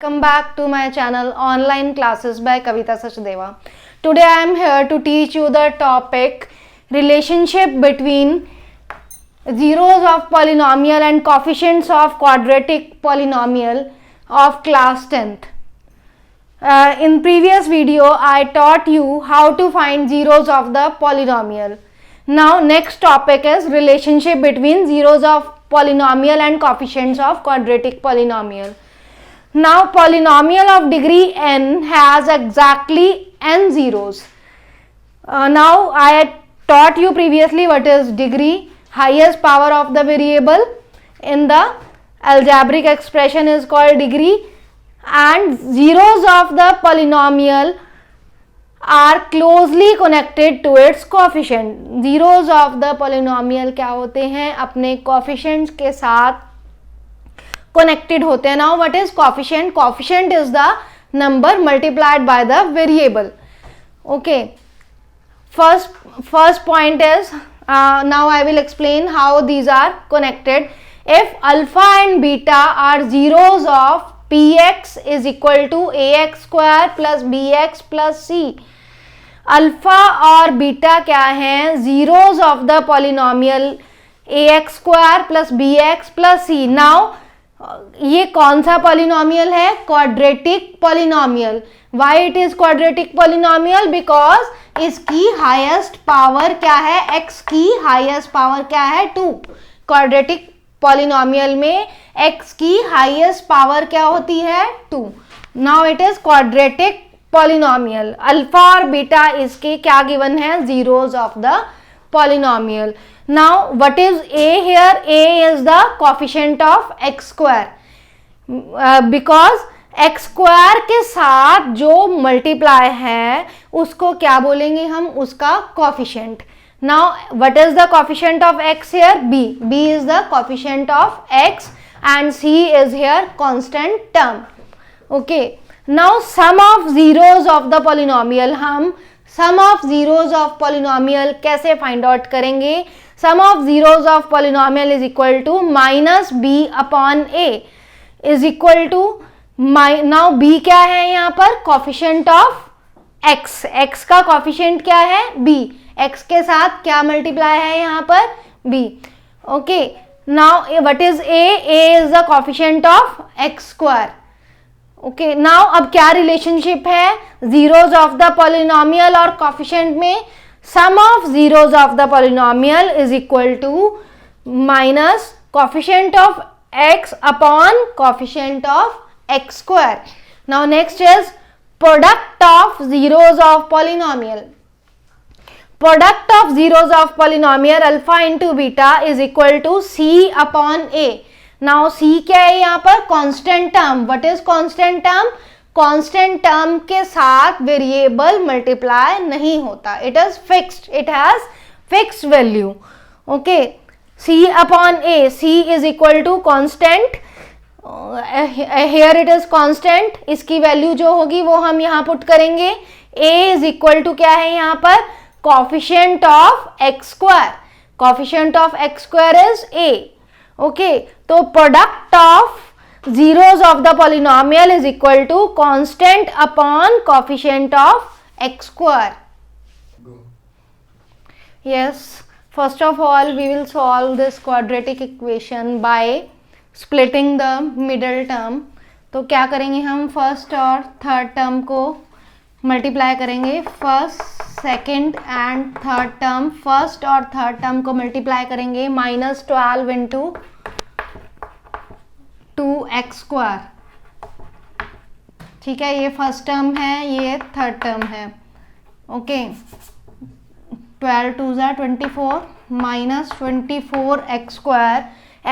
Welcome back to my channel Online Classes by Kavita Sachdeva. Today I am here to teach you the topic relationship between zeros of polynomial and coefficients of quadratic polynomial of class 10th. In previous video I taught you how to find zeros of the polynomial. Now next topic is relationship between zeros of polynomial and coefficients of quadratic polynomial. Now polynomial of degree n has exactly n zeros. Now I taught you previously what is degree, highest power of the variable in the algebraic expression is called degree, and zeros of the polynomial are closely connected to its coefficient. Zeros of the polynomial क्या होते हैं, अपने coefficients के साथ connected होते हैं. Now what is coefficient? Coefficient is the number multiplied by the variable. Okay, first point is now I will explain how these are connected. If alpha and beta are zeros of px is equal to ax square plus bx plus c. Alpha और beta क्या हैं? Zeros of the polynomial ax square plus bx plus c. Now ये कौन सा polynomial है? Quadratic polynomial. Why it is quadratic polynomial? Because इसकी highest power क्या है? x की हाईएस्ट पावर क्या है? 2. क्वाड्रेटिक पॉलिनोमियल में x की हाईएस्ट पावर क्या होती है? 2. Now it is quadratic polynomial. Alpha और बीटा इसके क्या गिवन है? Zeros of the polynomial. Now what is a here? A is the coefficient of x square because x square के साथ जो multiply है उसको क्या बोलेंगे हम? उसका coefficient. Now what is the coefficient of x here? b. b is the coefficient of x and c is here constant term. Okay, now sum of zeros of the polynomial. हम sum of zeros of polynomial कैसे find out करेंगे? Sum of zeros of polynomial is equal to minus b upon a is equal to now b क्या है यहाँ पर? coefficient of x. x का coefficient क्या है? b. x के साथ क्या multiply है यहाँ पर? b. Okay, now what is a? a is the coefficient of x square. Okay, now अब क्या relationship है zeros of the polynomial और coefficient में? Sum of zeros of the polynomial is equal to minus coefficient of x upon coefficient of x square. Now next is product of zeros of polynomial. Product of zeros of polynomial alpha into beta is equal to c upon a. Now c क्या है यहाँ पर? constant term. What is constant term? Constant term के साथ variable multiply नहीं होता. It is fixed. It has fixed value. Okay, c upon a. c is equal to constant. Here it is constant. इसकी value जो होगी वो हम यहाँ पुट करेंगे. a इज इक्वल टू क्या है यहाँ पर? Coefficient of x square. Coefficient of x square is a. Okay, तो product of zeros of the polynomial is equal to constant upon coefficient of x square. Yes, first of all we will solve this quadratic equation by splitting the middle term. तो क्या करेंगे हम? First और third term को multiply करेंगे. First, second and third term, first और third term को multiply करेंगे. -12 इंटू 2x स्क्वायर. ठीक है, ये फर्स्ट टर्म है, ये थर्ड टर्म है. Okay, 12 2 24 minus 24x square.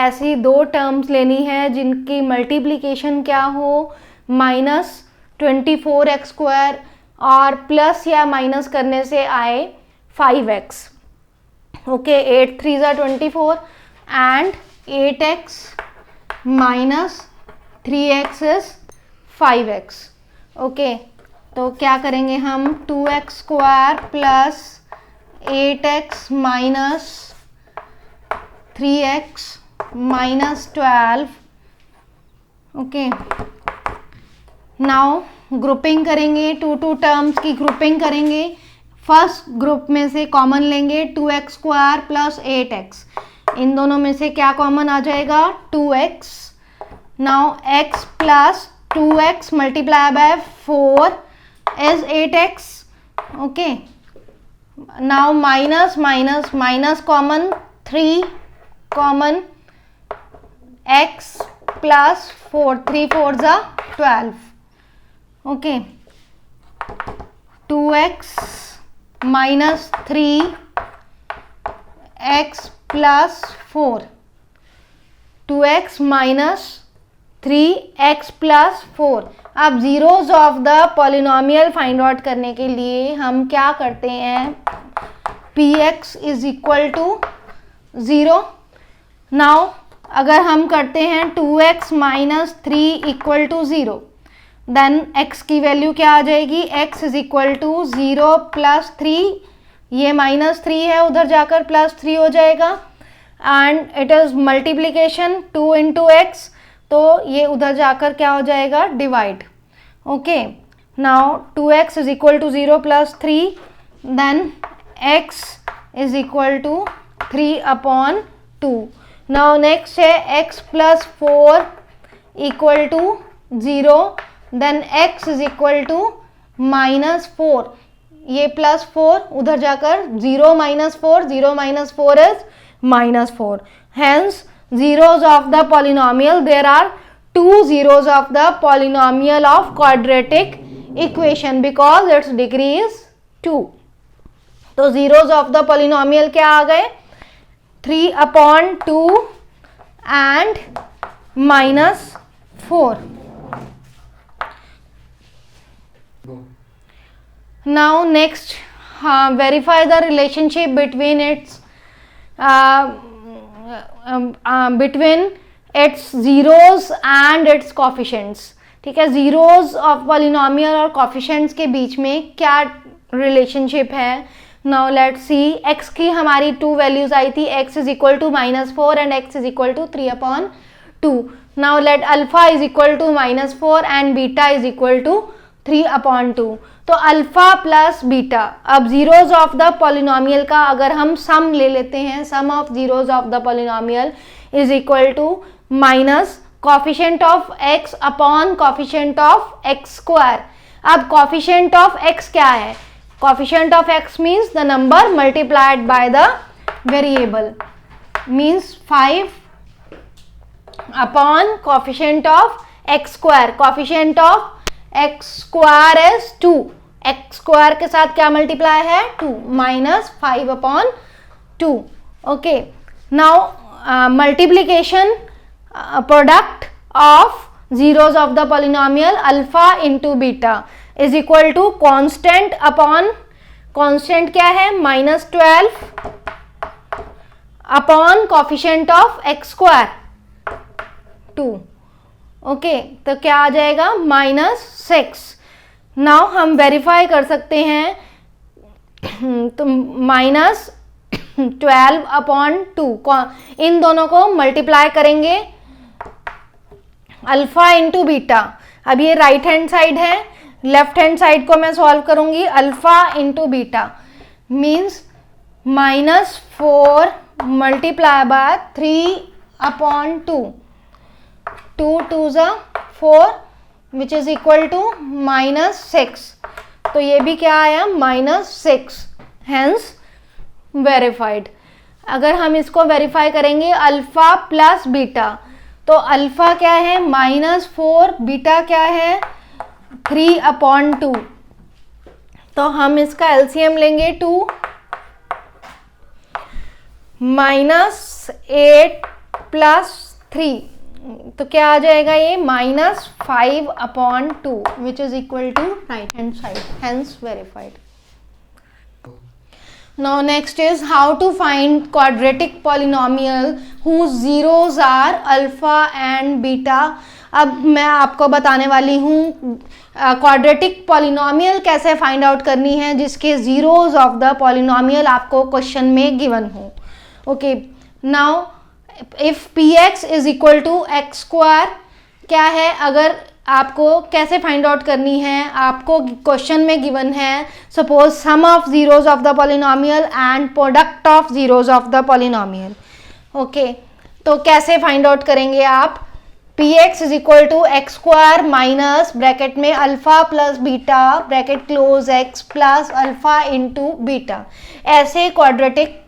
ऐसी दो टर्म्स लेनी है जिनकी मल्टीप्लीकेशन क्या हो? -24x स्क्वायर और प्लस या माइनस करने से आए 5x. Okay, 8 3 24 and 8x minus 3x is 5x. Okay, तो क्या करेंगे हम? 2x square plus 8x minus 3x minus 12. Okay, now grouping करेंगे, टू टर्म्स की ग्रुपिंग करेंगे। फर्स्ट ग्रुप में से कॉमन लेंगे 2x² प्लस 8x, इन दोनों में से क्या कॉमन आ जाएगा 2x। Now x plus 2x multiply by 4 is 8x। Okay, now minus minus minus common, 3 common, x plus 4, 3 4 जा 12। Okay, 2x minus 3 x plus 4, 2x minus 3x plus 4। अब zeros of the polynomial find out करने के लिए हम क्या करते हैं, px is equal to 0। Now अगर हम करते हैं 2x minus 3 equal to 0, then x की वैल्यू क्या आ जाएगी, x is equal to 0 plus 3, ये माइनस 3 है उधर जाकर प्लस 3 हो जाएगा, and it is multiplication 2 into x, तो ये उधर जाकर क्या हो जाएगा divide. Okay, now 2x is equal to 0 plus 3, then x is equal to 3 upon 2। Now next है x plus 4 equal to 0, then x is equal to minus 4, ये plus 4 उधर जाकर 0 minus 4, 0 minus 4 is minus 4। Hence zeros of the polynomial, there are 2 zeros of the polynomial of quadratic equation because its degree is 2। तो zeros of the polynomial क्या आ गए, 3 upon 2 and minus 4। Now next, verify the relationship between its zeros and its coefficients। ठीक है, zeros of polynomial और coefficients के बीच में क्या relationship है। Now let's see, x की हमारी 2 values आई थी, x is equal to -4 and x is equal to 3 upon 2। Now let alpha is equal to -4 and beta is equal to 3 upon 2। तो alpha plus beta, अब zeros of the polynomial का अगर हम sum ले लेते हैं, sum of zeros of the polynomial is equal to minus coefficient of x upon coefficient of x square. अब coefficient of x क्या है, coefficient of x means the number multiplied by the variable, means 5 upon coefficient of x square. Coefficient of x square is 2, x square के साथ क्या multiply है 2, minus 5 upon 2। Okay, now multiplication product of zeros of the polynomial alpha into beta is equal to constant upon, constant क्या है -12 upon coefficient of x square 2। Okay, तो क्या आ जाएगा -6। Now हम वेरीफाई कर सकते हैं, तो -12 अपॉन 2, इन दोनों को मल्टीप्लाई करेंगे अल्फा इंटू बीटा। अब ये राइट हैंड साइड है, लेफ्ट हैंड साइड को मैं सॉल्व करूंगी, alpha into beta means -4 multiply by 3 upon 2, 2 2 जा 4 विच इज इक्वल टू -6। तो ये भी क्या आया -6, हेंस वेरीफाइड। अगर हम इसको वेरीफाई करेंगे अल्फा प्लस बीटा, तो अल्फा क्या है -4, बीटा क्या है 3 अपॉन 2। तो हम इसका एलसीएम लेंगे 2 -8 प्लस 3, तो क्या आ जाएगा ये -5 upon 2 which is equal to right hand side, hence verified. Now next is how to find quadratic polynomial whose zeros are alpha and beta। अब मैं आपको बताने वाली हूँ क्वाड्रेटिक पॉलिनोमियल कैसे फाइंड आउट करनी है जिसके जीरोज ऑफ द पॉलिनोमियल आपको क्वेश्चन में गिवन हो। Okay, now if px is equal to x square क्या है, अगर आपको कैसे फाइंड आउट करनी है, आपको क्वेश्चन में गिवन है suppose sum of zeros of the polynomial and product of zeros of the polynomial. Okay, तो कैसे फाइंड आउट करेंगे आप, px is equal to X square minus bracket में alpha plus beta bracket close x plus alpha into beta, ऐसे quadratic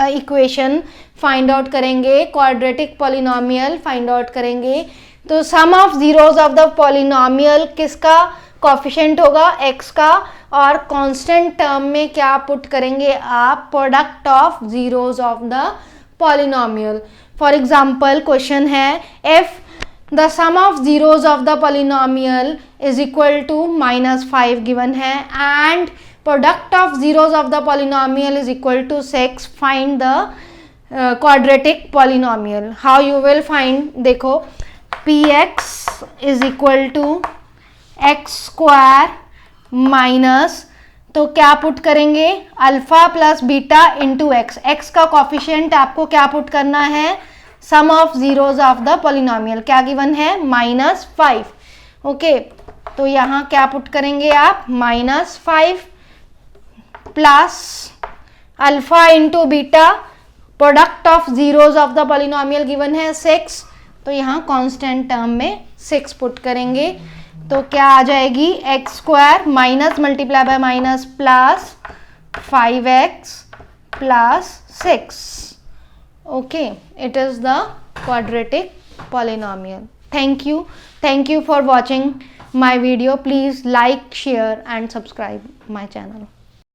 equation find out करेंगे, quadratic polynomial find out करेंगे। तो sum of zeros of the polynomial किसका coefficient होगा, x का, और constant term में क्या पुट करेंगे आप, product of zeros of the polynomial. For example question है if the sum of zeros of the polynomial is equal to -5 given है and product of zeros of the polynomial is equal to 6, find the quadratic polynomial. How you will find, देखो px is equal to X square minus, तो क्या put करेंगे, alpha plus beta into X, X का coefficient आपको क्या put करना है, sum of zeros of the polynomial क्या गिवन है, -5। ओके, तो यहाँ क्या पुट करेंगे आप, -5 plus alpha into beta, product of zeros of the polynomial given है 6, तो यहाँ कांस्टेंट टर्म में 6 पुट करेंगे, तो क्या आ जाएगी, x square minus multiply by minus plus 5x plus 6। Okay, it is the quadratic polynomial. thank you for watching my video. Please like, share and subscribe my channel.